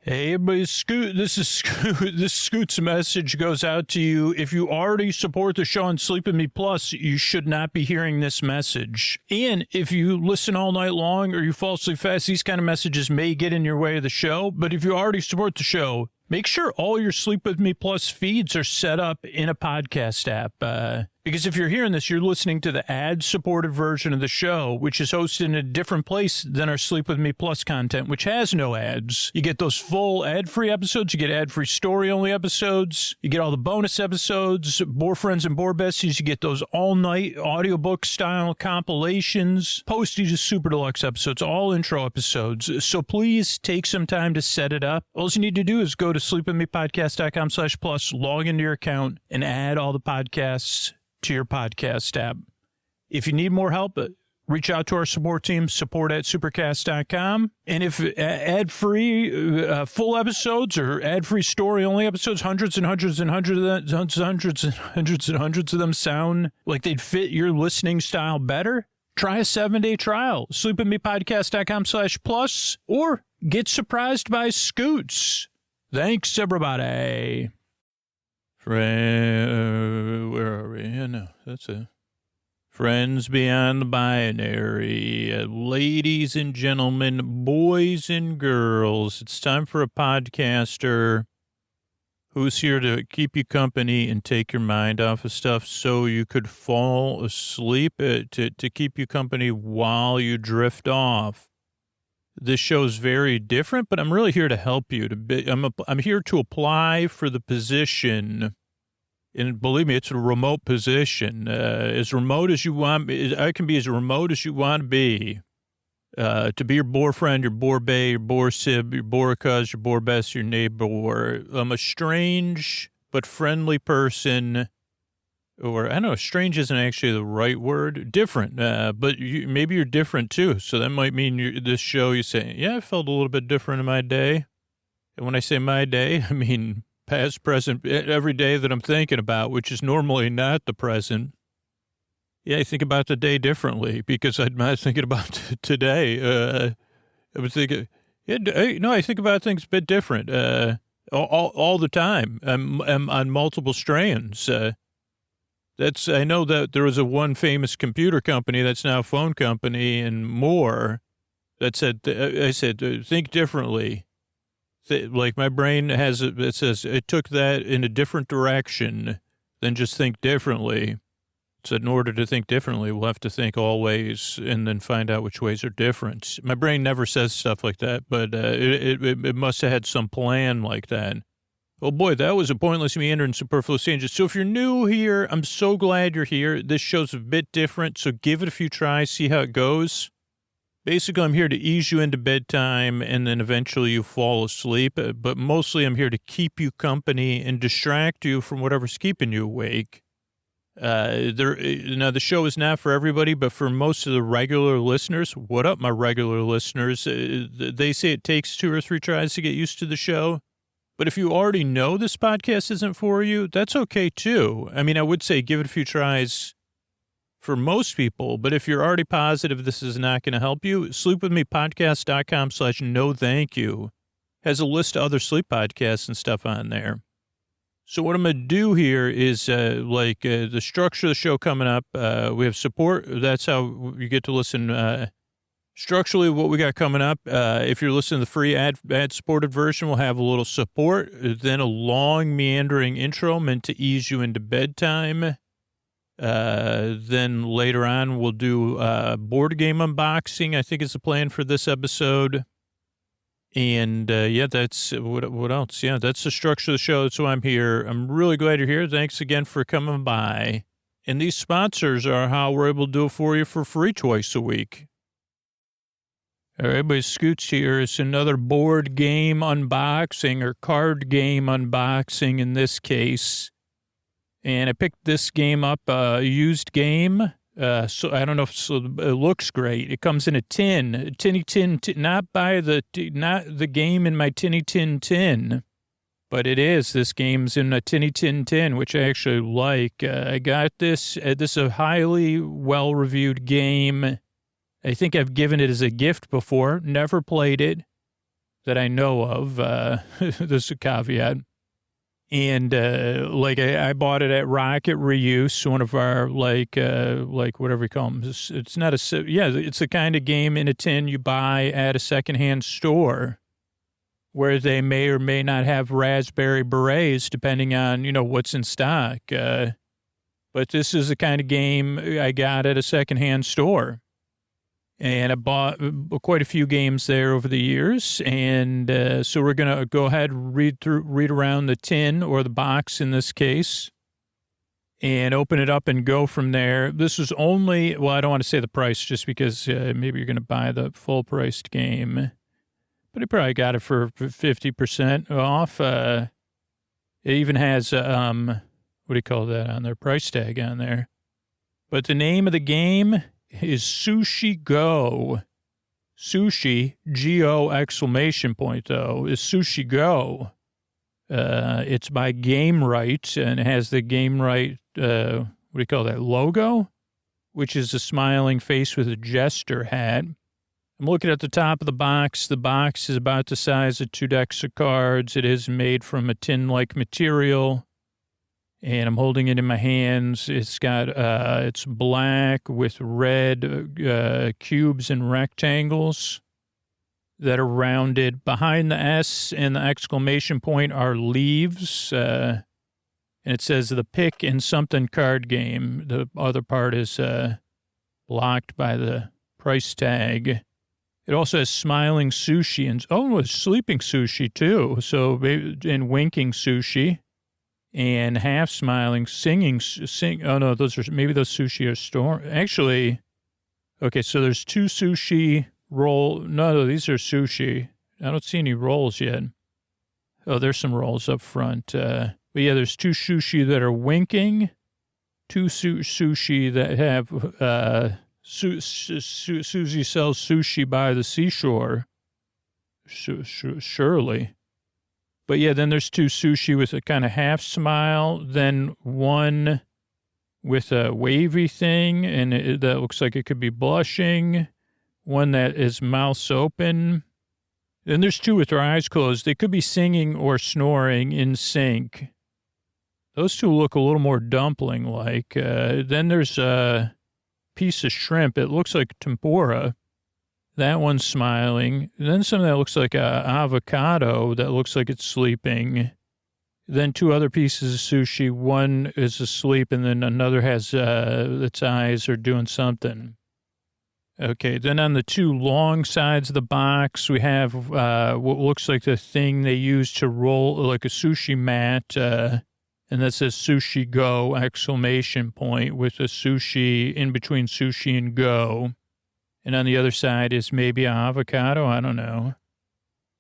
Hey, everybody, Scoot. This is Scoot. This Scoot's message goes out to you. If you already support the show on Sleep With Me Plus, you should not be hearing this message. And if you listen all night long or you fall asleep fast, these kind of messages may get in your way of the show. But if you already support the show, make sure all your Sleep With Me Plus feeds are set up in a podcast app. Because if you're hearing this, you're listening to the ad-supported version of the show, which is hosted in a different place than our Sleep With Me Plus content, which has no ads. You get those full ad-free episodes. You get ad-free story-only episodes. You get all the bonus episodes, Boar Friends and Boar Besties. You get those all-night audiobook-style compilations, postage super deluxe episodes, all intro episodes. So please take some time to set it up. All you need to do is go to sleepwithmepodcast.com/plus, log into your account, and add all the podcasts to your podcast app. If you need more help, reach out to our support team, support@supercast.com. And if ad-free full episodes or ad-free story-only episodes, hundreds and hundreds and hundreds of them sound like they'd fit your listening style better, try a 7-day trial. sleepwithmepodcast.com/plus or get surprised by Scoots. Thanks, everybody. Where are we? Yeah, no, that's it. Friends beyond the binary, ladies and gentlemen, boys and girls, it's time for a podcaster who's here to keep you company and take your mind off of stuff so you could fall asleep, to keep you company while you drift off. This show's very different, but I'm really here to help you. I'm here to apply for the position, and believe me, it's a remote position. As remote as you want, I can be as remote as you want to be your boar friend, your boar bae, your boar sib, your boar cuz, your boar best, your neighbor. I'm a strange but friendly person. Or, I don't know, strange isn't actually the right word. Different, but maybe you're different, too. So that might mean this show, you say, yeah, I felt a little bit different in my day. And when I say my day, I mean past, present, every day that I'm thinking about, which is normally not the present. Yeah, I think about the day differently because I'm not thinking about today. I was thinking, I think about things a bit different all the time. I'm on multiple strands. I know that there was one famous computer company that's now a phone company and more that said, I said, think differently. Like my brain it says it took that in a different direction than just think differently. So in order to think differently, we'll have to think all ways and then find out which ways are different. My brain never says stuff like that, but it must have had some plan like that. Oh, boy, that was a pointless, meandering, superfluous tangent. So if you're new here, I'm so glad you're here. This show's a bit different, so give it a few tries, see how it goes. Basically, I'm here to ease you into bedtime, and then eventually you fall asleep. But mostly I'm here to keep you company and distract you from whatever's keeping you awake. Now, the show is not for everybody, but for most of the regular listeners, what up, my regular listeners? They say it takes 2 or 3 tries to get used to the show. But if you already know this podcast isn't for you, that's okay too. I mean, I would say give it a few tries for most people, but if you're already positive this is not going to help you, sleepwithmepodcast.com/no thank you has a list of other sleep podcasts and stuff on there. So what I'm going to do here is the structure of the show coming up. We have support. That's how you get to listen structurally, what we got coming up, if you're listening to the free ad-supported version, we'll have a little support, then a long, meandering intro meant to ease you into bedtime. Then later on, we'll do board game unboxing, I think is the plan for this episode. And, that's what else? Yeah, that's the structure of the show. That's why I'm here. I'm really glad you're here. Thanks again for coming by. And these sponsors are how we're able to do it for you for free twice a week. All right, everybody, Scoots here. It's another board game unboxing or card game unboxing in this case. And I picked this game up, a used game. So I don't know if it looks great. It comes in a tinny tin, not the game in my tinny tin, but it is. This game's in a tinny tin, which I actually like. I got this. This is a highly well-reviewed game. I think I've given it as a gift before, never played it, that I know of. This is a caveat. And, I bought it at Rocket Reuse, one of our, whatever we call them. It's not it's the kind of game in a tin you buy at a secondhand store where they may or may not have raspberry berets, depending on, what's in stock. But this is the kind of game I got at a secondhand store. And I bought quite a few games there over the years. And so we're going to go ahead and read around the tin, or the box in this case, and open it up and go from there. This was only, I don't want to say the price just because maybe you're going to buy the full-priced game. But I probably got it for 50% off. It even has, what do you call that on there? Price tag on there. But the name of the game is Sushi Go. Sushi, G-O exclamation point, though, is Sushi Go. It's by Game Right, and it has the Game Right, what do you call that, logo? Which is a smiling face with a jester hat. I'm looking at the top of the box. The box is about the size of 2 decks of cards. It is made from a tin-like material. And I'm holding it in my hands. It's got, it's black with red cubes and rectangles that are rounded. Behind the S and the exclamation point are leaves. And it says the pick and something card game. The other part is blocked by the price tag. It also has smiling sushi and, sleeping sushi too. So, and winking sushi. And half smiling, singing. Oh no, those sushi are store. Actually, okay, so there's 2 sushi roll. No, these are sushi. I don't see any rolls yet. Oh, there's some rolls up front. But yeah, there's 2 sushi that are winking. 2 sushi that have, Susie sells sushi by the seashore. Surely. But yeah, then there's 2 sushi with a kind of half smile, then one with a wavy thing, and that looks like it could be blushing, one that is mouths open. Then there's 2 with their eyes closed. They could be singing or snoring in sync. Those 2 look a little more dumpling-like. Then there's a piece of shrimp. It looks like tempura. That one's smiling. And then something that looks like a avocado that looks like it's sleeping. Then 2 other pieces of sushi. One is asleep, and then another has its eyes are doing something. Okay, then on the 2 long sides of the box, we have what looks like the thing they use to roll, like a sushi mat, and that says Sushi Go, exclamation point, with a sushi in between sushi and go. And on the other side is maybe an avocado. I don't know.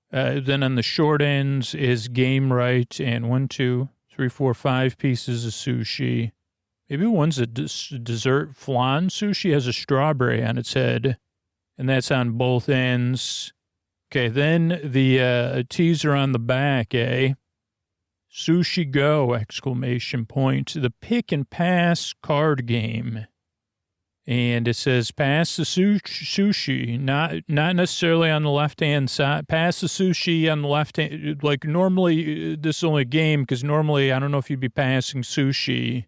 Then on the short ends is Game Right and 1, 2, 3, 4, 5 pieces of sushi. Maybe one's a dessert flan sushi, has a strawberry on its head. And that's on both ends. Okay, then the teaser on the back, Sushi Go, exclamation point. The pick and pass card game. And it says, pass the sushi, not necessarily on the left-hand side. Pass the sushi on the left-hand. Like, normally, this is only a game, because normally, I don't know if you'd be passing sushi.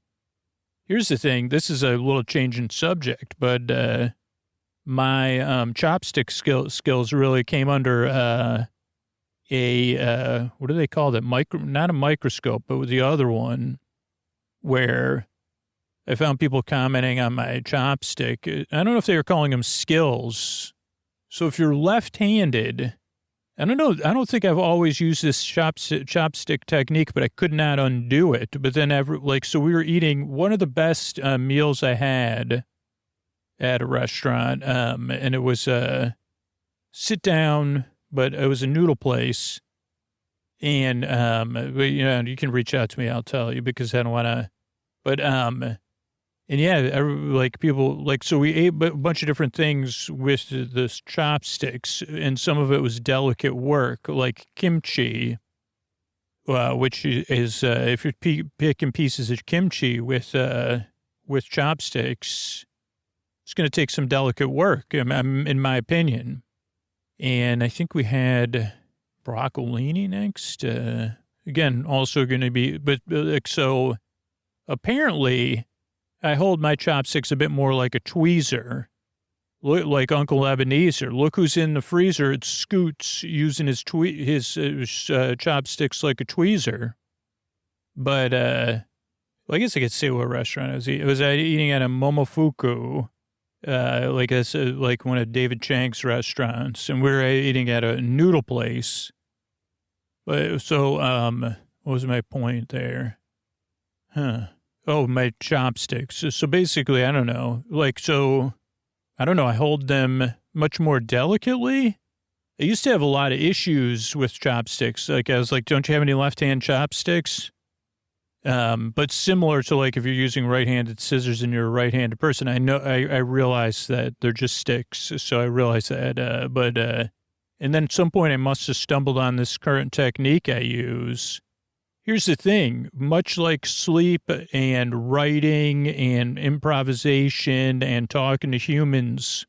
Here's the thing. This is a little change in subject, but my chopstick skills really came under what do they call that? Not a microscope, but the other one, where I found people commenting on my chopstick. I don't know if they were calling them skills. So if you're left-handed, I don't know. I don't think I've always used this chopstick technique, but I could not undo it. But then, so we were eating one of the best meals I had at a restaurant, and it was sit down, but it was a noodle place. And you can reach out to me. I'll tell you, because I don't want to. But and yeah, people, so we ate a bunch of different things with the chopsticks, and some of it was delicate work, like kimchi, which is, if you're picking pieces of kimchi with chopsticks, it's going to take some delicate work, in my opinion. And I think we had broccolini next. Again, also going to be, but so apparently I hold my chopsticks a bit more like a tweezer, like Uncle Ebenezer. Look who's in the freezer. It's Scoots using his chopsticks like a tweezer. But well, I guess I could say what restaurant I was eating. Was I eating at a Momofuku, like one of David Chang's restaurants, and we were eating at a noodle place. But so, what was my point there? Oh, my chopsticks. So basically, I don't know. I don't know. I hold them much more delicately. I used to have a lot of issues with chopsticks. Like I was like, don't you have any left-hand chopsticks? But similar to like if you're using right-handed scissors and you're a right-handed person, I realize that they're just sticks. So I realize that, and then at some point I must have stumbled on this current technique I use. Here's the thing, much like sleep and writing and improvisation and talking to humans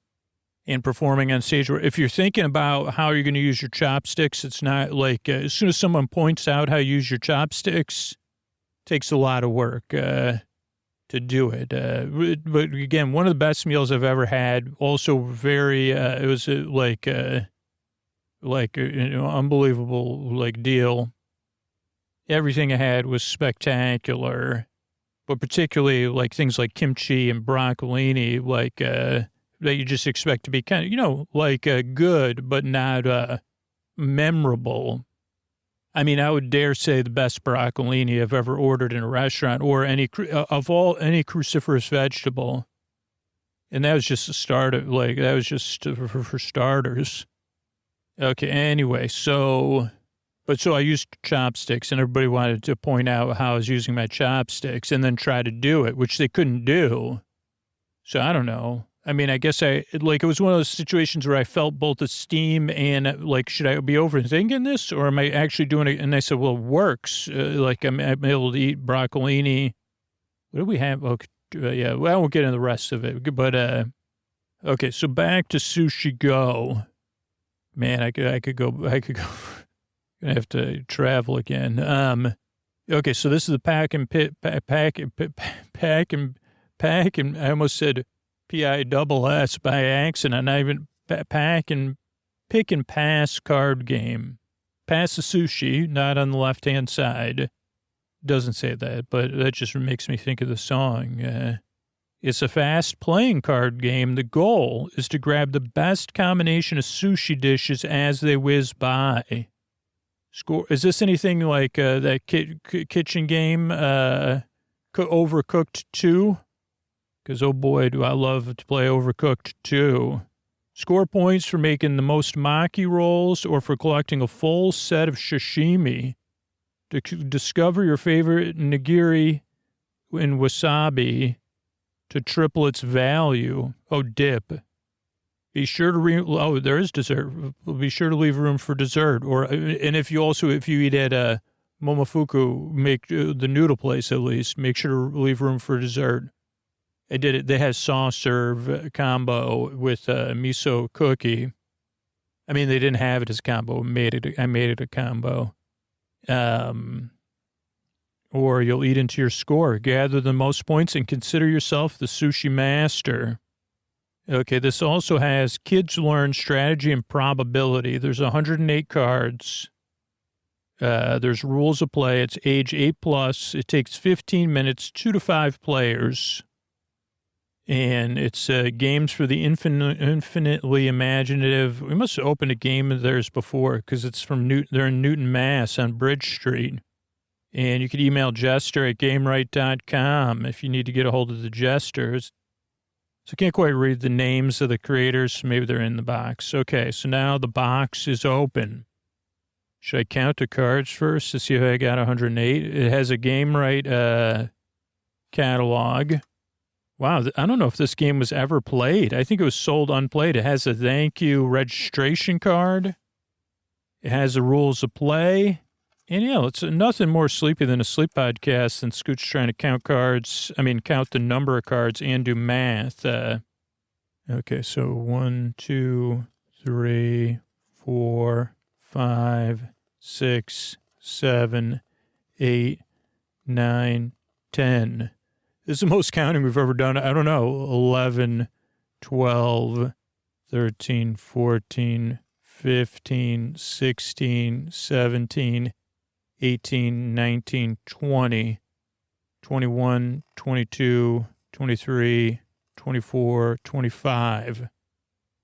and performing on stage, if you're thinking about how you're going to use your chopsticks, it's not like as soon as someone points out how you use your chopsticks, takes a lot of work to do it. But again, one of the best meals I've ever had. Also, very it was unbelievable deal. Everything I had was spectacular, but particularly like things like kimchi and broccolini, that you just expect to be kind of good, but not memorable. I mean, I would dare say the best broccolini I've ever ordered in a restaurant, or any cruciferous vegetable. And that was just a start. That was just for starters. Okay. Anyway, so I used chopsticks, and everybody wanted to point out how I was using my chopsticks, and then try to do it, which they couldn't do. So I don't know. I mean, I guess it was one of those situations where I felt both esteem and should I be overthinking this, or am I actually doing it? And I said, well, it works. I'm able to eat broccolini. What do we have? Okay, yeah, well, I won't get into the rest of it, but, okay. So back to Sushi Go. Man, I could go, gonna have to travel again. Okay. So this is the pack and I almost said PISS by accident. Not even pack and pick and pass card game. Pass the sushi, not on the left-hand side. Doesn't say that, but that just makes me think of the song. It's a fast playing card game. The goal is to grab the best combination of sushi dishes as they whiz by. Score. Is this anything like that kitchen game, Overcooked 2? Because, oh boy, do I love to play Overcooked 2. Score points for making the most maki rolls or for collecting a full set of sashimi. To discover your favorite nigiri in wasabi to triple its value. Oh, dip. Be sure to there is dessert. Be sure to leave room for dessert. And if you eat at Momofuku, make the noodle place at least, make sure to leave room for dessert. I did it. They had soft serve combo with miso cookie. I mean, they didn't have it as a combo. I made it a combo. Or you'll eat into your score. Gather the most points and consider yourself the sushi master. Okay, this also has kids learn strategy and probability. There's 108 cards. There's rules of play. It's age 8+. It takes 15 minutes, 2 to 5 players. And it's games for the infinitely imaginative. We must have opened a game of theirs before because it's from they're in Newton, Mass. on Bridge Street. And you could email jester@gameright.com if you need to get a hold of the jesters. So I can't quite read the names of the creators. Maybe they're in the box. Okay, so now the box is open. Should I count the cards first to see if I got 108? It has a Gameright catalog. Wow, I don't know if this game was ever played. I think it was sold unplayed. It has a thank you registration card. It has the rules of play. And, it's nothing more sleepy than a sleep podcast than Scooch trying to count the number of cards and do math. Okay, so 1, 2, 3, 4, 5, 6, 7, 8, 9, 10. This is the most counting we've ever done. I don't know. 11, 12, 13, 14, 15, 16, 17, 18, 19, 20, 21, 22, 23, 24, 25,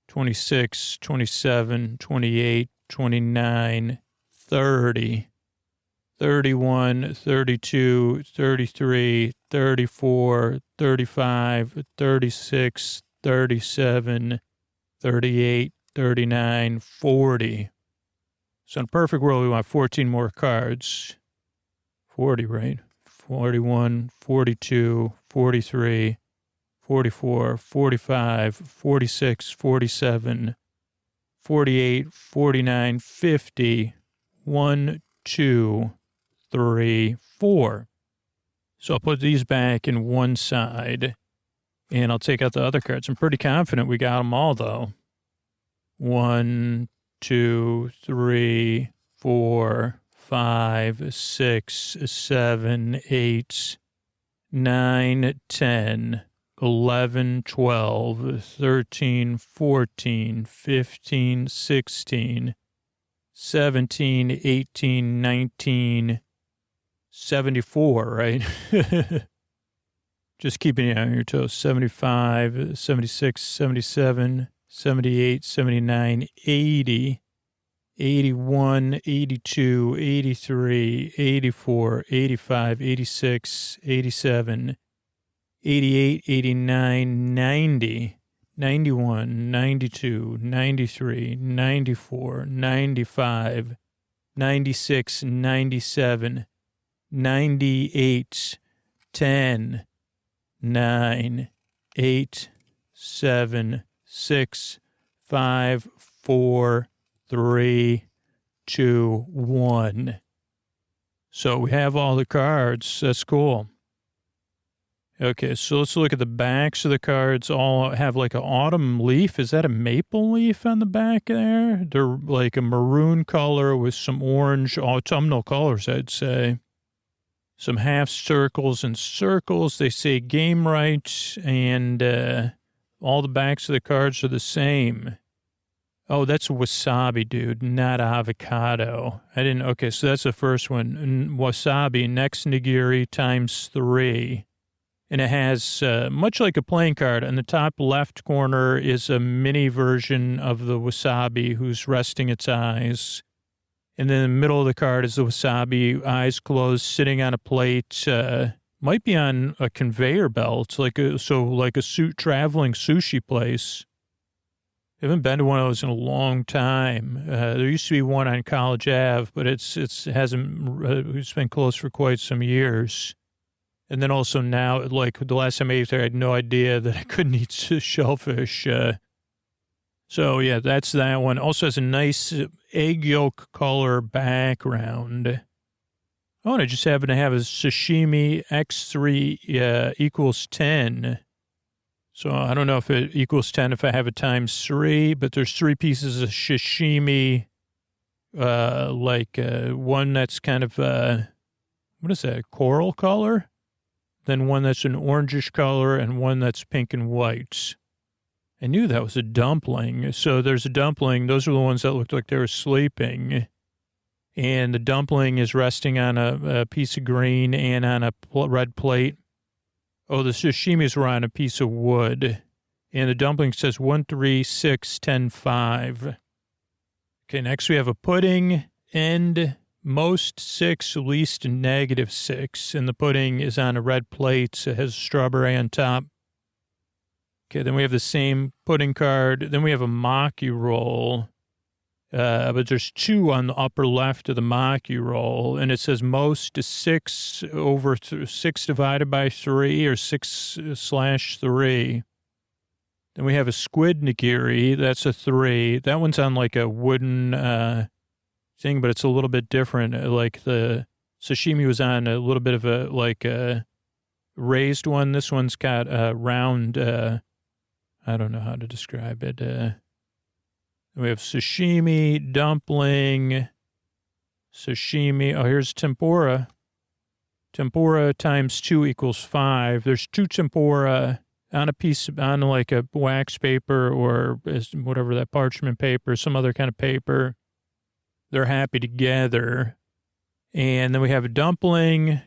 26, 27, 28, 29, 30, 31, 32, 33, 34, 35, 36, 37, 38, 39, 40. So in a perfect world, we want 14 more cards. 40, right? 41, 42, 43, 44, 45, 46, 47, 48, 49, 50, 1, 2, 3, 4. So I'll put these back in one side, and I'll take out the other cards. I'm pretty confident we got them all, though. 1, 2, 3, 4, 5, 6, 7, 8, 9, 10, 11, 12, 13, 14, 15, 16, 17, 18, 19, 74, right? Just keeping you on your toes. 75, 76, 77, 78, 79, 80, 81, 82, 83, 84, 85, 86, 87, 88, 89, 90, 91, 92, 93, 94, 95, 96, 97, 98, 10, 9, 8, 7, 6, 5, 4, 3, 2, 1. So we have all the cards. That's cool. Okay, so let's look at the backs of the cards. All have like an autumn leaf. Is that a maple leaf on the back there? They're like a maroon color with some orange autumnal colors, I'd say. Some half circles and circles. They say game rights, and all the backs of the cards are the same. Oh, that's wasabi, dude, not avocado. Okay, so that's the first one. Wasabi, next nigiri times 3. And it has, much like a playing card, on the top left corner is a mini version of the wasabi who's resting its eyes. And then in the middle of the card is the wasabi, eyes closed, sitting on a plate. Might be on a conveyor belt, like a traveling sushi place. I haven't been to one of those in a long time. There used to be one on College Ave, but it's been closed for quite some years. And then also now, like the last time I ate there, I had no idea that I couldn't eat shellfish. So yeah, that's that one. Also has a nice egg yolk color background. Oh, and I just happen to have a sashimi X3 equals 10. So I don't know if it equals 10 if I have it times 3, but there's 3 pieces of sashimi, one that's kind of, what is that, coral color? Then one that's an orangish color and one that's pink and white. I knew that was a dumpling. So there's a dumpling. Those are the ones that looked like they were sleeping. And the dumpling is resting on a piece of green and on a red plate. Oh, the sashimis were on a piece of wood. And the dumpling says 1, 3, 6, 10, 5. Okay, next we have a pudding and most 6, least -6. And the pudding is on a red plate. It has strawberry on top. Okay, then we have the same pudding card. Then we have a maki roll. But there's 2 on the upper left of the maki roll. And it says most is 6 over 6 divided by 3 or 6/3. Then we have a squid nigiri. That's a 3. That one's on like a wooden thing, but it's a little bit different. Like the sashimi was on a little bit of a raised one. This one's got a round, I don't know how to describe it. We have sashimi, dumpling, sashimi. Oh, here's tempura. Tempura times 2 equals 5. There's 2 tempura on on like a wax paper or whatever that parchment paper, some other kind of paper. They're happy together. And then we have a dumpling.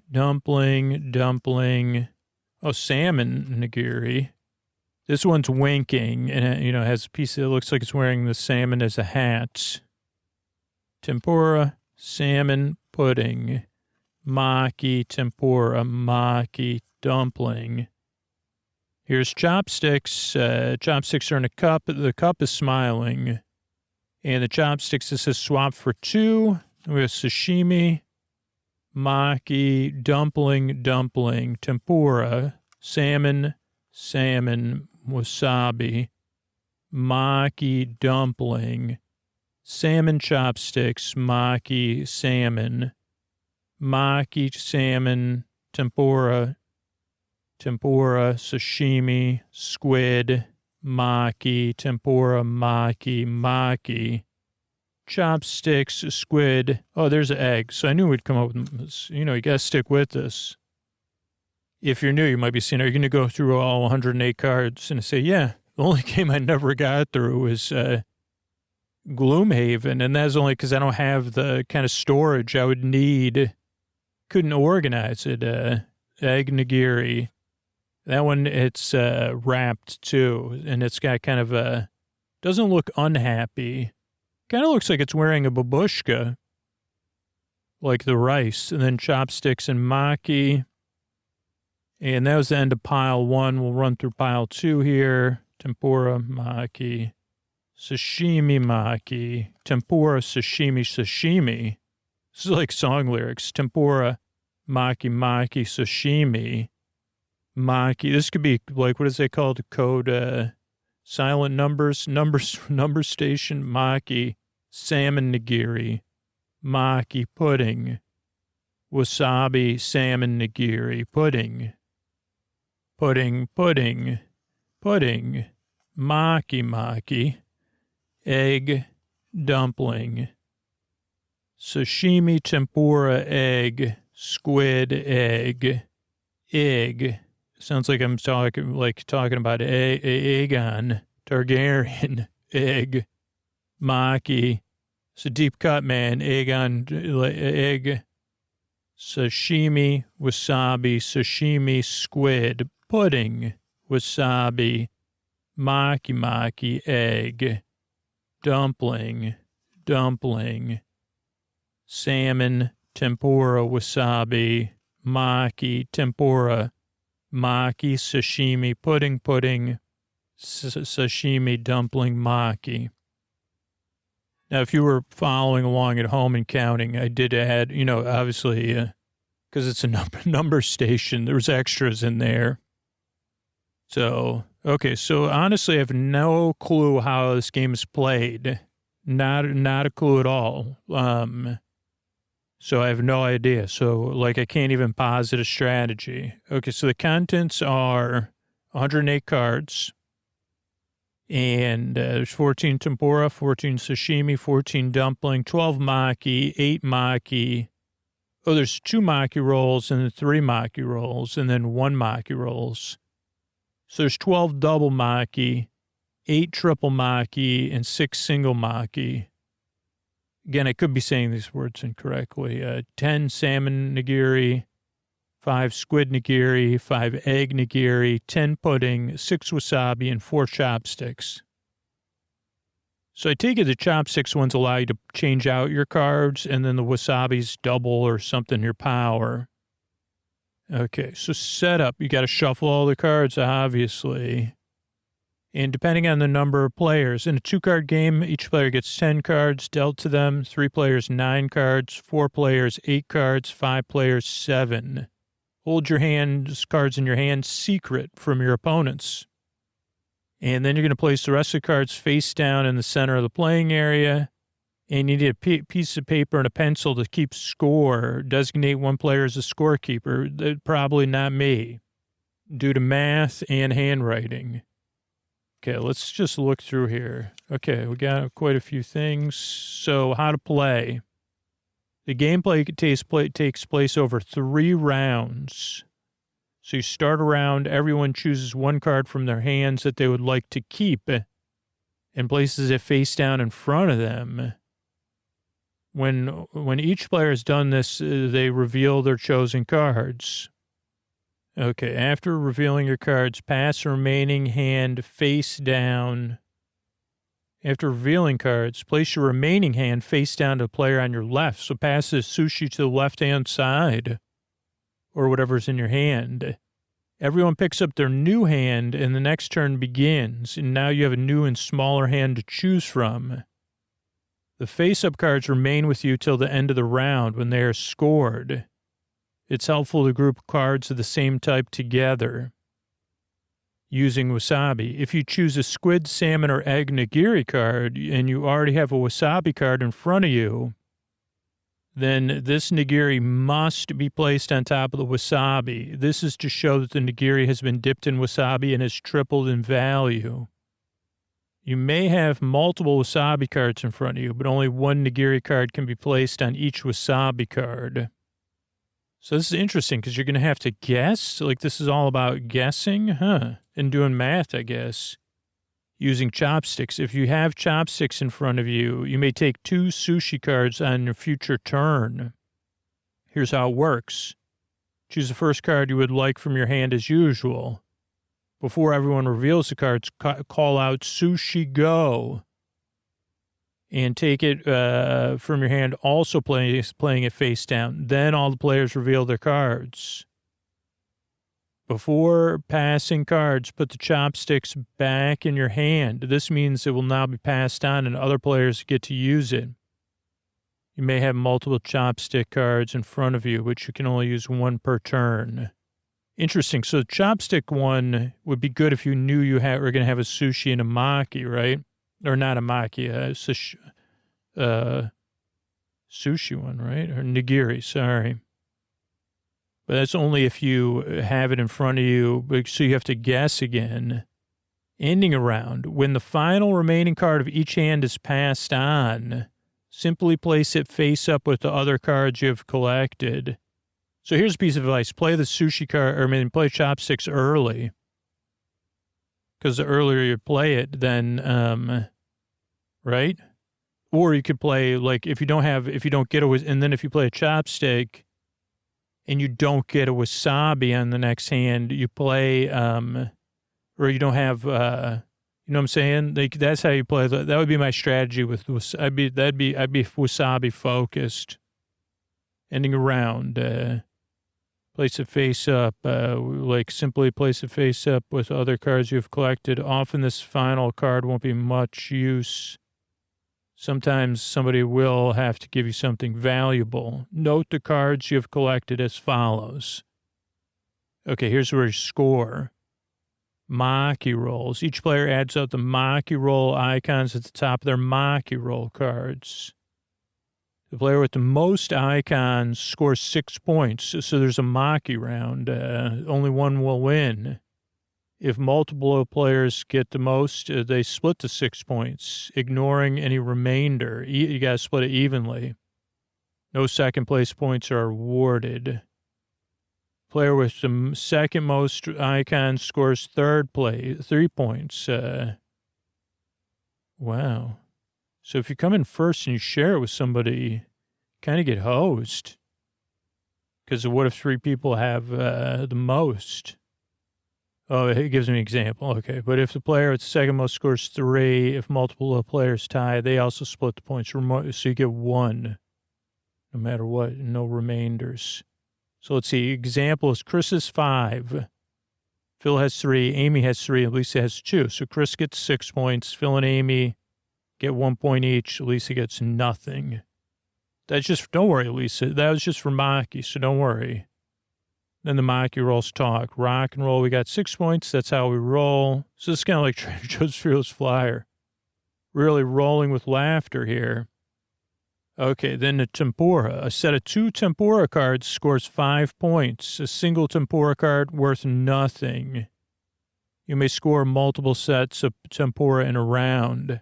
Oh, salmon nigiri. This one's winking and, has a piece that looks like it's wearing the salmon as a hat. Tempura, salmon, pudding. Maki, tempura, maki, dumpling. Here's chopsticks. Chopsticks are in a cup. The cup is smiling. And the chopsticks, this is swap for 2. We have sashimi, maki, dumpling, tempura, salmon, wasabi, maki, dumpling, salmon chopsticks, maki, salmon, tempura, sashimi, squid, maki, tempura, maki, chopsticks, squid. Oh, there's an egg. So I knew we'd come up with this. You got to stick with this. If you're new, you might be saying, are you going to go through all 108 cards? And I say, yeah, the only game I never got through is Gloomhaven. And that's only because I don't have the kind of storage I would need. Couldn't organize it. Egg nigiri. That one, it's wrapped too. And it's got kind of doesn't look unhappy. Kind of looks like it's wearing a babushka. Like the rice. And then chopsticks and maki. And that was the end of pile 1. We'll run through pile 2 here. Tempura, maki. Sashimi, maki. Tempura, sashimi. This is like song lyrics. Tempura, maki, sashimi. Maki. This could be like, what is it called? Code, silent numbers, number station, maki. Salmon nigiri. Maki, pudding. Wasabi, salmon nigiri, pudding. Pudding, maki, egg, dumpling, sashimi, tempura, egg, squid, egg. Sounds like I'm talking about Aegon Targaryen, egg, maki. It's a deep cut, man. Aegon, egg, sashimi, wasabi, squid. Pudding, wasabi, maki, egg, dumpling, salmon, tempura, wasabi, maki, tempura, maki, sashimi, pudding, sashimi, dumpling, maki. Now, if you were following along at home and counting, I did add, obviously, because it's a number station, there was extras in there. So, okay, so honestly, I have no clue how this game is played. Not a clue at all. So I have no idea. So, I can't even posit a strategy. Okay, so the contents are 108 cards. And there's 14 tempura, 14 sashimi, 14 dumpling, 12 maki, 8 maki. Oh, there's 2 maki rolls and then 3 maki rolls and then 1 maki rolls. So there's 12 double maki, 8 triple maki, and 6 single maki. Again, I could be saying these words incorrectly. 10 salmon nigiri, 5 squid nigiri, 5 egg nigiri, 10 pudding, 6 wasabi, and 4 chopsticks. So I take it the chopsticks ones allow you to change out your cards, and then the wasabi's double or something your power. Okay, so setup. You got to shuffle all the cards, obviously. And depending on the number of players, in a 2-card game, each player gets 10 cards dealt to them, 3 players, 9 cards, 4 players, 8 cards, 5 players, 7. Hold your cards in your hand secret from your opponents. And then you're going to place the rest of the cards face down in the center of the playing area. And you need a piece of paper and a pencil to keep score. Designate one player as a scorekeeper. Probably not me, due to math and handwriting. Okay, let's just look through here. Okay, we got quite a few things. So how to play. The gameplay takes place over 3 rounds. So you start a round, everyone chooses one card from their hands that they would like to keep and places it face down in front of them. When each player has done this, they reveal their chosen cards. Okay, after revealing your cards, pass the remaining hand face down. After revealing cards, place your remaining hand face down to the player on your left. So pass the sushi to the left-hand side or whatever's in your hand. Everyone picks up their new hand and the next turn begins. And now you have a new and smaller hand to choose from. The face-up cards remain with you till the end of the round when they are scored. It's helpful to group cards of the same type together using wasabi. If you choose a squid, salmon, or egg nigiri card and you already have a wasabi card in front of you, then this nigiri must be placed on top of the wasabi. This is to show that the nigiri has been dipped in wasabi and has tripled in value. You may have multiple wasabi cards in front of you, but only one nigiri card can be placed on each wasabi card. So this is interesting because you're going to have to guess. Like this is all about guessing, and doing math, I guess, using chopsticks. If you have chopsticks in front of you, you may take 2 sushi cards on your future turn. Here's how it works. Choose the first card you would like from your hand as usual. Before everyone reveals the cards, call out sushi go. And take it from your hand, also playing it face down. Then all the players reveal their cards. Before passing cards, put the chopsticks back in your hand. This means it will now be passed on and other players get to use it. You may have multiple chopstick cards in front of you, but you can only use one per turn. Interesting. So the chopstick one would be good if you knew you were going to have a sushi and a maki, right? Or not a maki, sushi one, right? Or nigiri, sorry. But that's only if you have it in front of you, so you have to guess again. Ending a round. When the final remaining card of each hand is passed on, simply place it face up with the other cards you have collected. So here's a piece of advice. Play the sushi card, play chopsticks early. Because the earlier you play it, then, right? Or you could play, like, if you don't get and then if you play a chopstick and you don't get a wasabi on the next hand, you play, or you don't have, you know what I'm saying? That's how you play. That would be my strategy with, I'd be wasabi focused. Ending a round, place it face up, simply place it face up with other cards you've collected. Often this final card won't be much use. Sometimes somebody will have to give you something valuable. Note the cards you have collected as follows. Okay, here's where you score. Maki rolls. Each player adds up the Maki roll icons at the top of their Maki roll cards. The player with the most icons scores 6 points, so there's a Maki round. Only one will win. If multiple players get the most, they split the 6 points, ignoring any remainder. You got to split it evenly. No second place points are awarded. Player with the second most icons scores 3 points. Wow. So if you come in first and you share it with somebody, you kind of get hosed. Because what if 3 people have the most? Oh, it gives me an example. Okay. But if the player with the second most scores 3, if multiple players tie, they also split the points. So you get 1, no matter what, no remainders. So let's see. Example is Chris has 5. Phil has 3. Amy has 3. Lisa has 2. So Chris gets 6 points. Phil and Amy get 1 point each. Lisa gets nothing. Don't worry, Lisa. That was just for Maki, so don't worry. Then the Maki rolls talk. Rock and roll, we got 6 points. That's how we roll. So it's kind of like Trader Joe's Fearless Flyer. Really rolling with laughter here. Okay, then the tempura. A set of 2 tempura cards scores 5 points. A single tempura card worth nothing. You may score multiple sets of tempura in a round.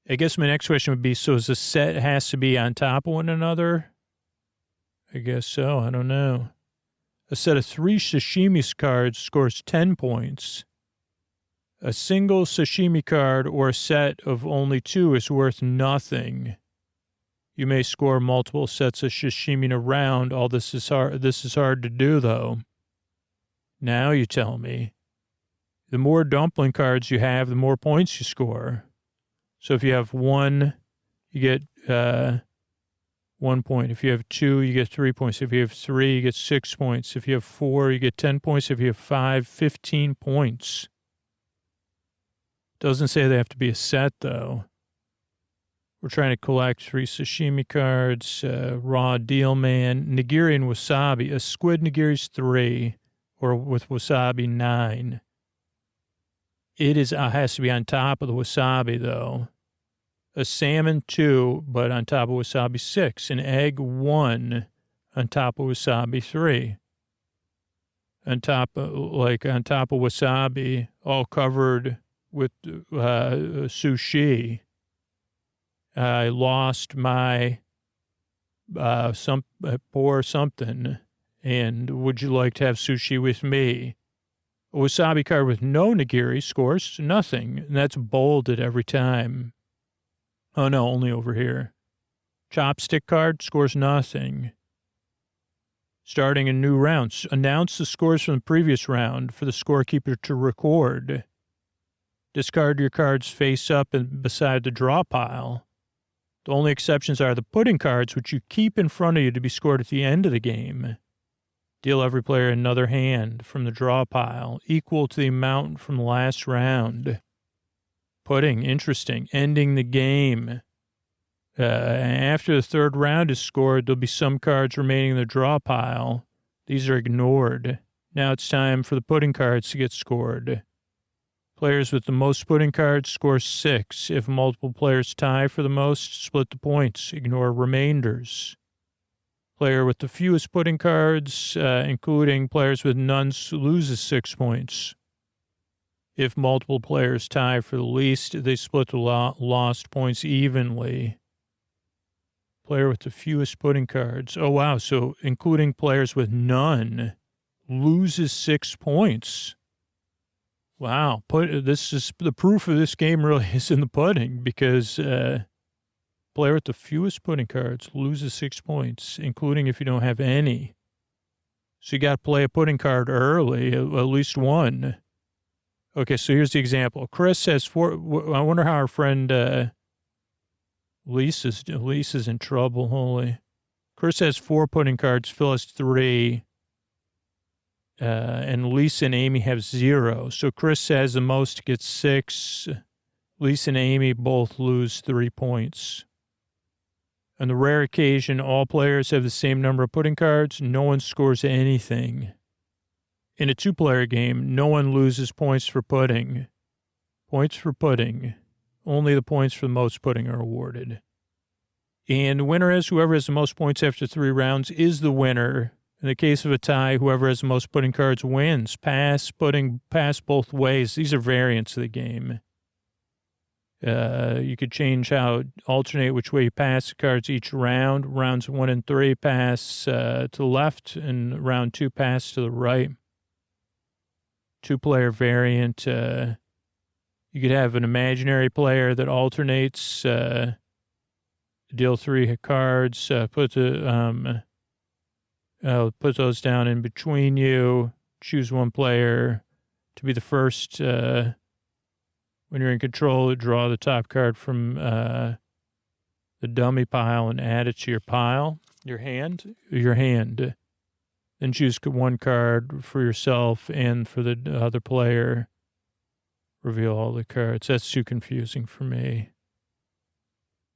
I guess my next question would be, so is a set has to be on top of one another? I guess so. I don't know. A set of 3 sashimi cards scores 10 points. A single sashimi card or a set of only 2 is worth nothing. You may score multiple sets of sashimi in a round. All this is hard. This is hard to do, though. Now you tell me. The more dumpling cards you have, the more points you score. So if you have 1, you get 1 point. If you have 2, you get 3 points. If you have 3, you get 6 points. If you have 4, you get 10 points. If you have 5, 15 points. Doesn't say they have to be a set, though. We're trying to collect 3 sashimi cards, raw deal man, nigiri and wasabi. A squid nigiri's 3, or with wasabi 9. It has to be on top of the wasabi, though. A salmon 2, but on top of wasabi 6. An egg 1, on top of wasabi 3. On top of wasabi, all covered with sushi. I lost my poor something, and would you like to have sushi with me? A wasabi card with no nigiri scores nothing, and that's bolded every time. Oh, no, only over here. Chopstick card scores nothing. Starting a new round. Announce the scores from the previous round for the scorekeeper to record. Discard your cards face up and beside the draw pile. The only exceptions are the pudding cards, which you keep in front of you to be scored at the end of the game. Deal every player another hand from the draw pile, equal to the amount from the last round. Pudding, interesting. Ending the game. After the third round is scored, there'll be some cards remaining in the draw pile. These are ignored. Now it's time for the pudding cards to get scored. Players with the most pudding cards score 6. If multiple players tie for the most, split the points. Ignore remainders. Player with the fewest pudding cards, including players with none, loses 6 points. If multiple players tie for the least, they split the lost points evenly. Player with the fewest pudding cards. Oh, wow. So including players with none loses 6 points. Wow. This is the proof of this game really is in the pudding, because player with the fewest pudding cards loses 6 points, including if you don't have any. So you got to play a pudding card early, at least one. Okay, so here's the example. Chris has 4. I wonder how our friend Lisa's in trouble. Holy. Chris has 4 pudding cards. Phil has 3. And Lisa and Amy have 0. So Chris has the most, gets 6. Lisa and Amy both lose 3 points. On the rare occasion, all players have the same number of pudding cards. No one scores anything. In a 2-player game, no one loses points for pudding. Points for pudding. Only the points for the most pudding are awarded. And the winner is whoever has the most points after 3 rounds is the winner. In the case of a tie, whoever has the most pudding cards wins. Pass both ways. These are variants of the game. You could alternate which way you pass the cards each round. Rounds 1 and 3, pass to the left, and round 2, pass to the right. 2-player variant. You could have an imaginary player that alternates. Deal 3 cards. Put those down in between you. Choose one player to be the first. When you're in control, draw the top card from the dummy pile and add it to your pile. Your hand. Then choose one card for yourself and for the other player. Reveal all the cards. That's too confusing for me.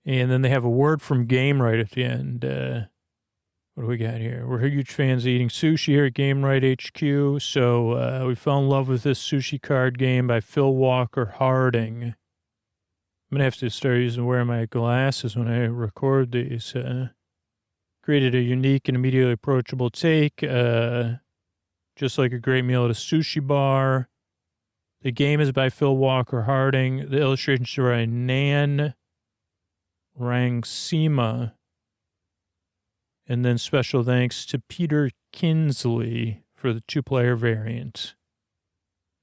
And then they have a word from Game Right at the end. What do we got here? We're huge fans of eating sushi here at Game Right HQ. So we fell in love with this sushi card game by Phil Walker Harding. I'm going to have to start wearing my glasses when I record these. Created a unique and immediately approachable take, just like a great meal at a sushi bar. The game is by Phil Walker Harding. The illustrations are by Nan Rangsima. And then special thanks to Peter Kinsley for the 2-player variant.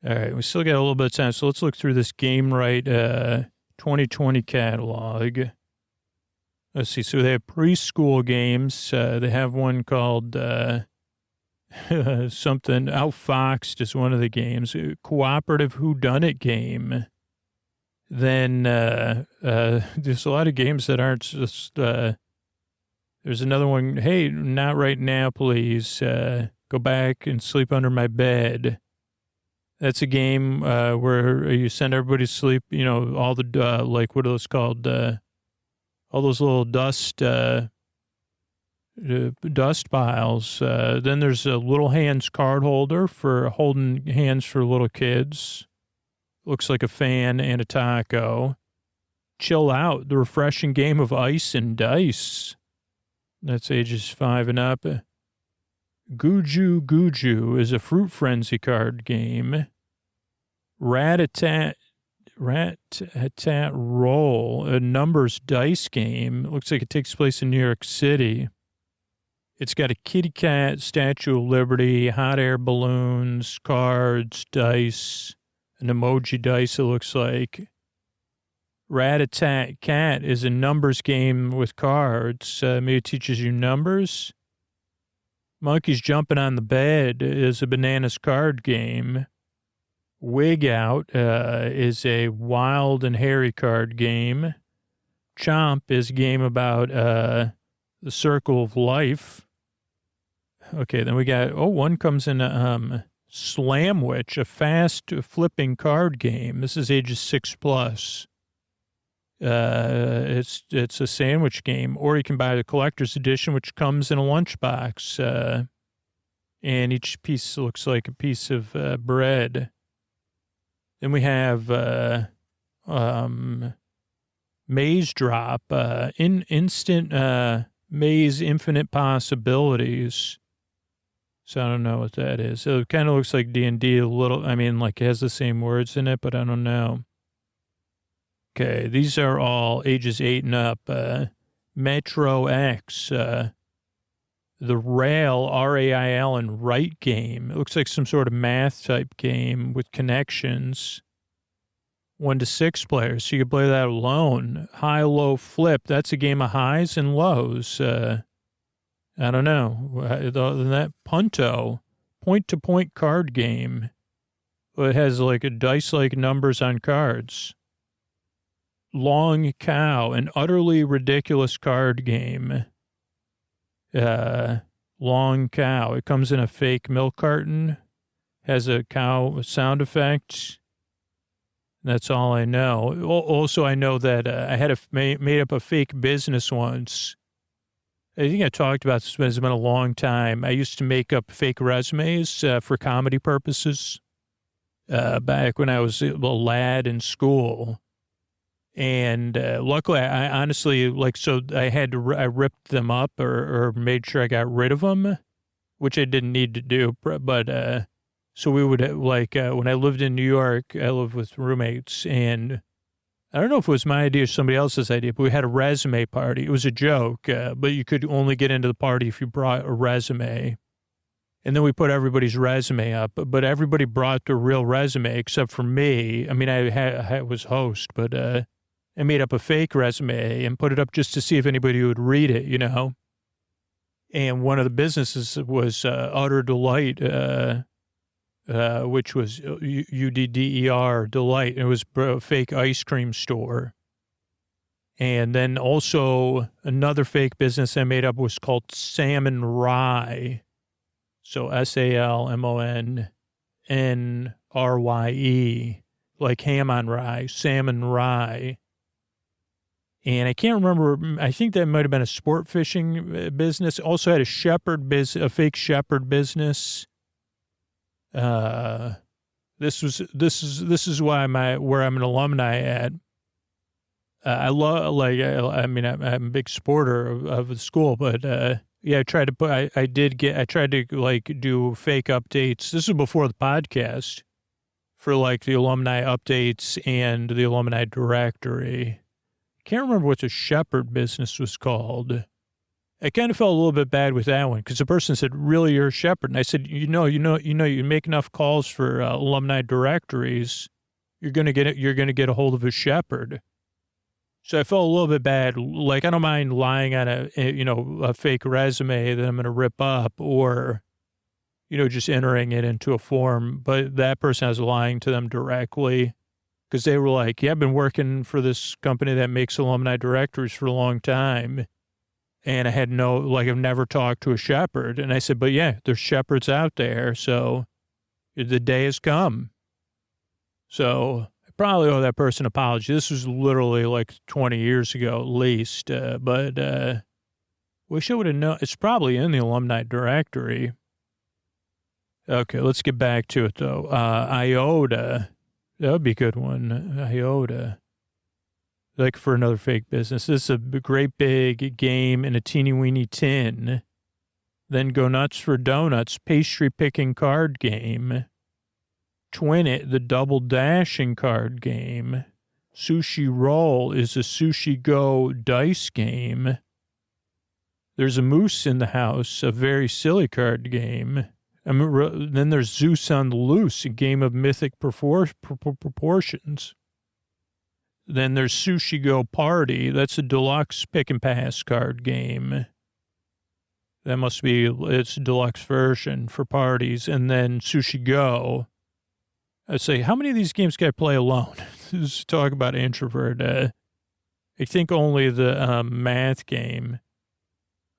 All right, we still got a little bit of time, so let's look through this Game Right 2020 catalog. Let's see, so they have preschool games. They have one called something, Outfoxed is one of the games. Cooperative Whodunit game. Then there's a lot of games that aren't just... there's another one, hey, not right now, please. Go back and sleep under my bed. That's a game where you send everybody to sleep, you know, all the, like, what are those called? All those little dust piles. Then there's a Little Hands card holder for holding hands for little kids. Looks like a fan and a taco. Chill Out, the refreshing game of ice and dice. That's ages 5 and up. Guju Guju is a fruit frenzy card game. Rat-a-tat Roll, a numbers dice game. It looks like it takes place in New York City. It's got a kitty cat, Statue of Liberty, hot air balloons, cards, dice, an emoji dice, it looks like. Rat-a-tat-cat is a numbers game with cards. Maybe it teaches you numbers. Monkeys Jumping on the Bed is a bananas card game. Wig Out is a wild and hairy card game. Chomp is a game about the circle of life. Okay, then we got, one comes in Slamwich, a fast flipping card game. This is ages 6+. It's a sandwich game, or you can buy the collector's edition, which comes in a lunchbox. And each piece looks like a piece of bread. Then we have Maze Drop, Instant Maze Infinite Possibilities. So I don't know what that is. So it kind of looks like D&D a little. I mean, like it has the same words in it, but I don't know. Okay, these are all ages 8 and up. Metro X, the Rail, R-A-I-L, and Right game. It looks like some sort of math type game with connections. 1 to 6 players, so you can play that alone. High-low flip, that's a game of highs and lows. I don't know. Other than that, Punto, point-to-point card game. It has like a dice-like numbers on cards. Long Cow, an utterly ridiculous card game. Long Cow. It comes in a fake milk carton. Has a cow sound effect. That's all I know. Also, I know that I had made up a fake business once. I think I talked about this, but it's been a long time. I used to make up fake resumes for comedy purposes back when I was a lad in school. And luckily, I honestly, I ripped them up or made sure I got rid of them, which I didn't need to do. But so we would, when I lived in New York, I lived with roommates, and I don't know if it was my idea or somebody else's idea, but we had a resume party. It was a joke, but you could only get into the party if you brought a resume. And then we put everybody's resume up, but everybody brought their real resume except for me. I mean, I was host, but I made up a fake resume and put it up just to see if anybody would read it, you know. And one of the businesses was Utter Delight, which was UDDER, Delight. It was a fake ice cream store. And then also another fake business I made up was called Salmon Rye. So SALMONNRYE, like ham on rye, Salmon Rye. And I can't remember, I think that might have been a sport fishing business. Also had a fake shepherd business. This is why where I'm an alumni at. I love, I'm a big supporter of the school, but, yeah, I tried to do fake updates. This is before the podcast for like the alumni updates and the alumni directory. Can't remember what the Shepherd business was called. I kind of felt a little bit bad with that one because the person said, "Really, you're a shepherd?" And I said, you make enough calls for alumni directories, you're gonna get it. You're gonna get a hold of a shepherd. So I felt a little bit bad. Like I don't mind lying on a fake resume that I'm gonna rip up, or just entering it into a form. But that person, I was lying to them directly because they were like, "Yeah, I've been working for this company that makes alumni directories for a long time." And I had I've never talked to a shepherd. And I said, but yeah, there's shepherds out there. So the day has come. So I probably owe that person an apology. This was literally like 20 years ago, at least. But wish I would have known. It's probably in the alumni directory. Okay, let's get back to it, though. IOTA. That would be a good one. IOTA. Like for another fake business. This is a great big game in a teeny weeny tin. Then Go Nuts for Donuts, pastry picking card game. Twin It, the double dashing card game. Sushi Roll is a Sushi Go dice game. There's a moose in the house, a very silly card game. Then there's Zeus on the Loose, a game of mythic proportions. Then there's Sushi Go Party. That's a deluxe pick and pass card game. That must be, it's a deluxe version for parties. And then Sushi Go. I say, how many of these games can I play alone? This is talk about introvert. I think only the math game.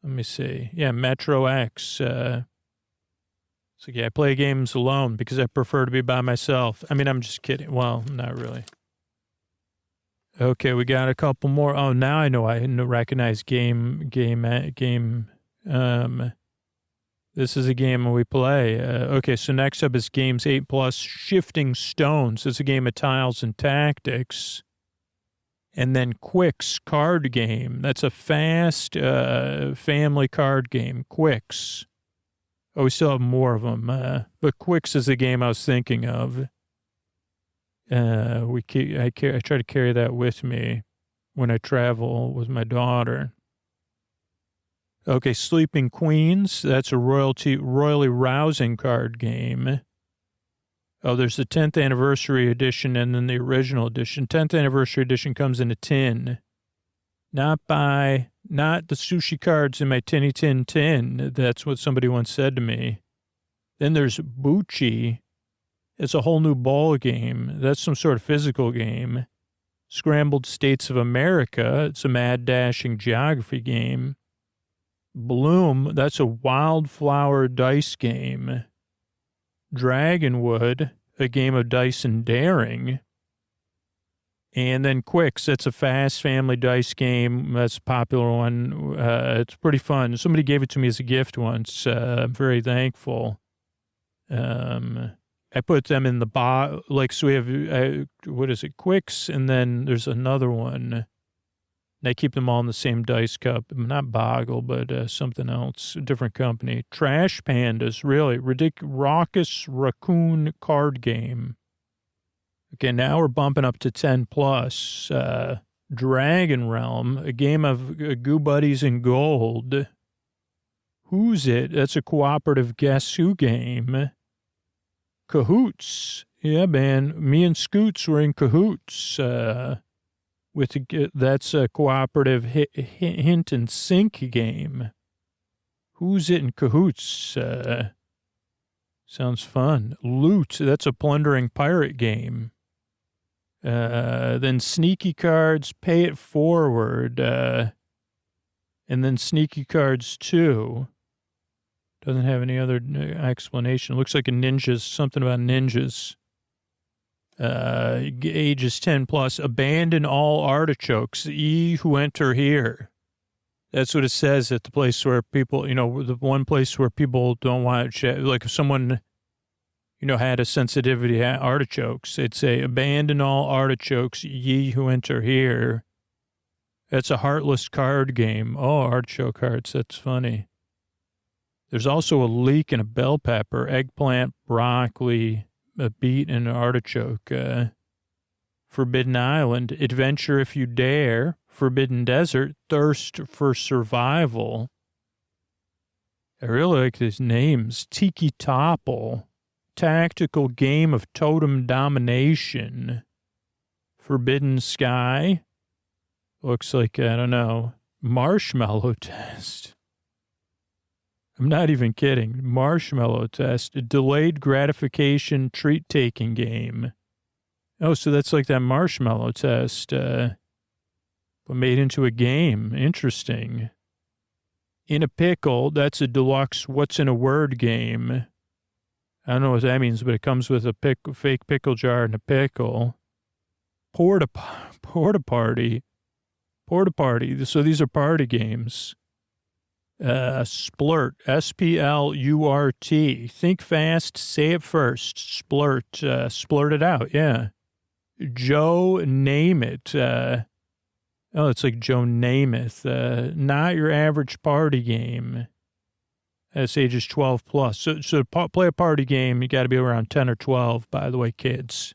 Let me see. Yeah, Metro X. So yeah, I play games alone because I prefer to be by myself. I mean, I'm just kidding. Well, not really. Okay, we got a couple more. Oh, now I know I recognize game. This is a game we play. Okay, so next up is Games 8 Plus Shifting Stones. It's a game of tiles and tactics. And then Quicks card game. That's a fast family card game. Quicks. Oh, we still have more of them. But Quicks is the game I was thinking of. I try to carry that with me when I travel with my daughter. Okay, Sleeping Queens. That's a royally rousing card game. Oh, there's the 10th anniversary edition and then the original edition. 10th anniversary edition comes in a tin. Not the sushi cards in my tinny tin tin. That's what somebody once said to me. Then there's Bucci. It's a whole new ball game. That's some sort of physical game. Scrambled States of America. It's a mad dashing geography game. Bloom. That's a wildflower dice game. Dragonwood. A game of dice and daring. And then Quicks. That's a fast family dice game. That's a popular one. It's pretty fun. Somebody gave it to me as a gift once. I'm very thankful. I put them in the so we have, what is it, Quicks, and then there's another one. And I keep them all in the same dice cup. Not Boggle, but something else, a different company. Trash Pandas, really, raucous raccoon card game. Okay, now we're bumping up to 10 plus. Dragon Realm, a game of Goo Buddies in Gold. Who's It? That's a cooperative Guess Who game. Cahoots. Yeah, man. Me and Scoots were in Cahoots. That's a cooperative hint and sync game. Who's It in Cahoots? Sounds fun. Loot. That's a plundering pirate game. Then Sneaky Cards, Pay It Forward. And then Sneaky Cards 2. Doesn't have any other explanation. Looks like something about ninjas. Ages 10 plus. Abandon all artichokes. Ye who enter here. That's what it says at the place where people, the one place where people don't want to, like if someone, had a sensitivity to artichokes, it'd say, abandon all artichokes, ye who enter here. That's a heartless card game. Oh, artichoke hearts. That's funny. There's also a leek and a bell pepper, eggplant, broccoli, a beet and an artichoke. Forbidden Island, Adventure If You Dare, Forbidden Desert, Thirst for Survival. I really like these names. Tiki Topple, Tactical Game of Totem Domination, Forbidden Sky, looks like, I don't know, Marshmallow Test. I'm not even kidding. Marshmallow Test, a delayed gratification treat-taking game. Oh, so that's like that marshmallow test, but made into a game. Interesting. In a Pickle, that's a deluxe what's in a word game. I don't know what that means, but it comes with a fake pickle jar and a pickle. Porta Party. So these are party games. Splurt, S-P-L-U-R-T. Think fast, say it first. Splurt, splurt it out, yeah. Joe Name It. It's like Joe Namath. Not your average party game. That's ages 12 plus. So play a party game, you got to be around 10 or 12, by the way, kids.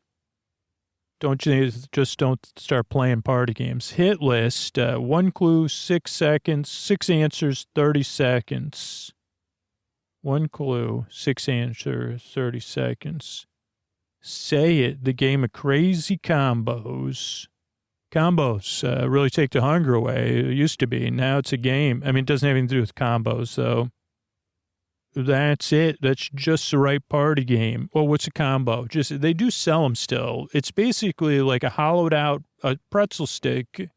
Just don't start playing party games. Hit list, 1 clue, 6 seconds, 6 answers, 30 seconds. 1 clue, 6 answers, 30 seconds. Say It, the game of crazy combos. Combos really take the hunger away. It used to be. Now it's a game. I mean, it doesn't have anything to do with combos, though. That's it. That's just the right party game. Well, what's a combo? They do sell them still. It's basically like a hollowed out pretzel stick.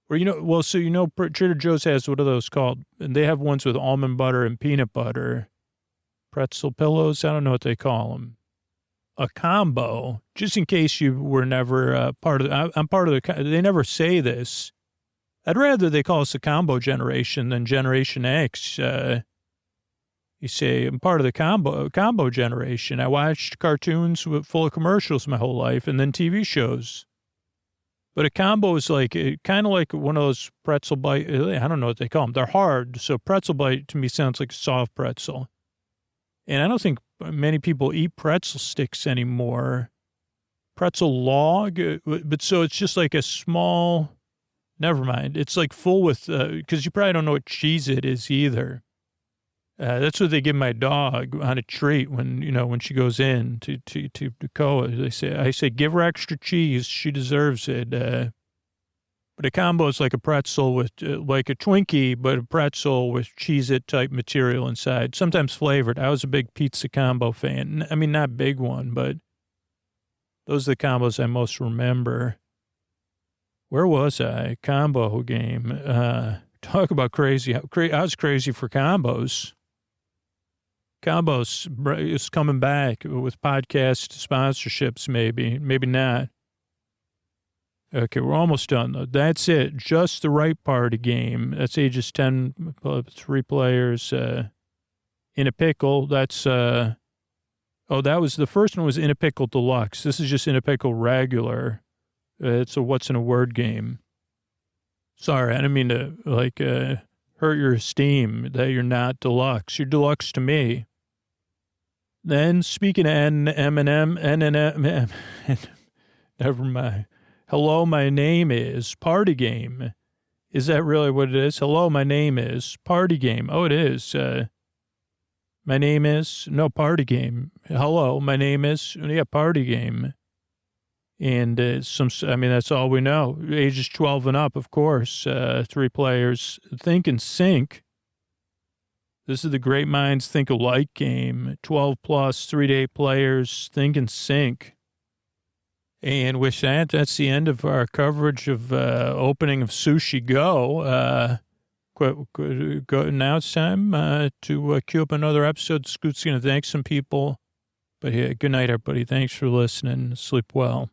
Or, Trader Joe's has, what are those called? And they have ones with almond butter and peanut butter. Pretzel pillows? I don't know what they call them. A combo, just in case you were never part of I'm part of they never say this. I'd rather they call us a combo generation than Generation X. You say, I'm part of the combo generation. I watched cartoons full of commercials my whole life and then TV shows. But a combo is like, kind of like one of those pretzel bite. I don't know what they call them. They're hard. So pretzel bite to me sounds like a soft pretzel. And I don't think many people eat pretzel sticks anymore. Pretzel log, but so it's just like a small, never mind. It's like full with, because you probably don't know what cheese it is either. That's what they give my dog on a treat when she goes in to Koa. I say, give her extra cheese. She deserves it. But a combo is like a pretzel with, like a Twinkie, but a pretzel with Cheez-It type material inside, sometimes flavored. I was a big pizza combo fan. I mean, not big one, but those are the combos I most remember. Where was I? Combo game. Talk about crazy. I was crazy for combos. Combos is coming back with podcast sponsorships, maybe not. Okay, we're almost done, though. That's it. Just the right party game. That's ages 10, 3 players. In a Pickle, that's... that was... The first one was In a Pickle Deluxe. This is just In a Pickle Regular. It's a what's in a word game. Sorry, I didn't mean to, hurt your esteem that you're not deluxe. You're deluxe to me. Then, speaking of N&M, never mind. Hello, my name is Party Game. Is that really what it is? Hello, my name is Party Game. Oh, it is. My name is, no, Party Game. Hello, my name is, Party Game. And that's all we know. Ages 12 and up, of course. 3 players. Think and Sync. This is the Great Minds Think Alike game. 12 plus, 3 to 8 players. Think and Sync. And with that, that's the end of our coverage of opening of Sushi Go. Now it's time to queue up another episode. Scoot's going to thank some people. But yeah, good night, everybody. Thanks for listening. Sleep well.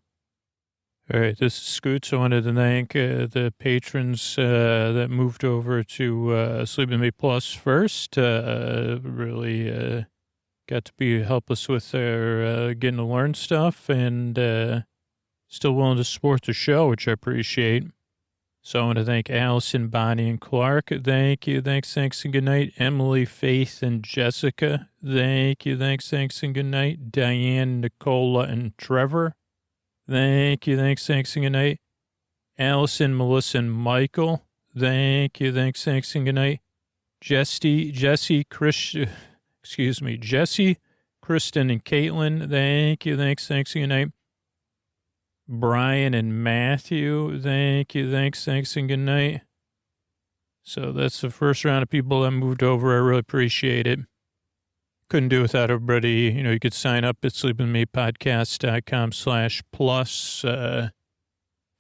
All right, this is Scoots. I wanted to thank the patrons that moved over to Sleep With Me Plus first. Really got to help us with their getting to learn stuff and still willing to support the show, which I appreciate. So I want to thank Allison, Bonnie, and Clark. Thank you. Thanks, and good night. Emily, Faith, and Jessica. Thank you. Thanks, and good night. Diane, Nicola, and Trevor. Thank you. Thanks, and good night. Allison, Melissa, and Michael. Thank you. Thanks, and good night. Jesse, Kristen, and Caitlin. Thank you. Thanks, and good night. Brian and Matthew, thank you, thanks, and good night. So that's the first round of people that moved over. I really appreciate it. Couldn't do without everybody. You could sign up at sleepwithmepodcast.com/plus to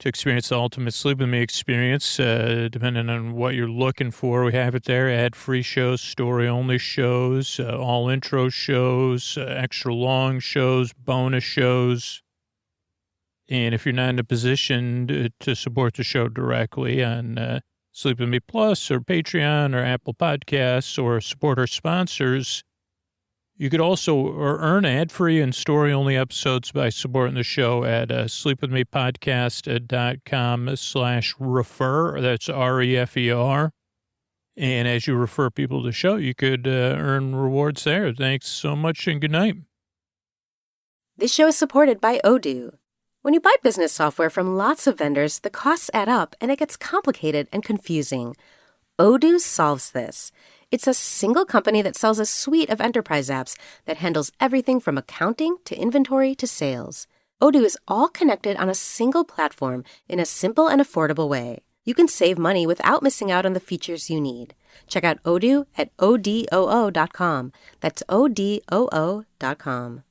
experience the ultimate Sleep With Me experience, depending on what you're looking for. We have it there. Ad-free shows, story-only shows, all intro shows, extra long shows, bonus shows. And if you're not in a position to support the show directly on Sleep With Me Plus or Patreon or Apple Podcasts or support our sponsors, you could also earn ad-free and story-only episodes by supporting the show at sleepwithmepodcast.com/refer. That's REFER. And as you refer people to the show, you could earn rewards there. Thanks so much and good night. This show is supported by Odoo. When you buy business software from lots of vendors, the costs add up and it gets complicated and confusing. Odoo solves this. It's a single company that sells a suite of enterprise apps that handles everything from accounting to inventory to sales. Odoo is all connected on a single platform in a simple and affordable way. You can save money without missing out on the features you need. Check out Odoo at odoo.com. That's odoo.com.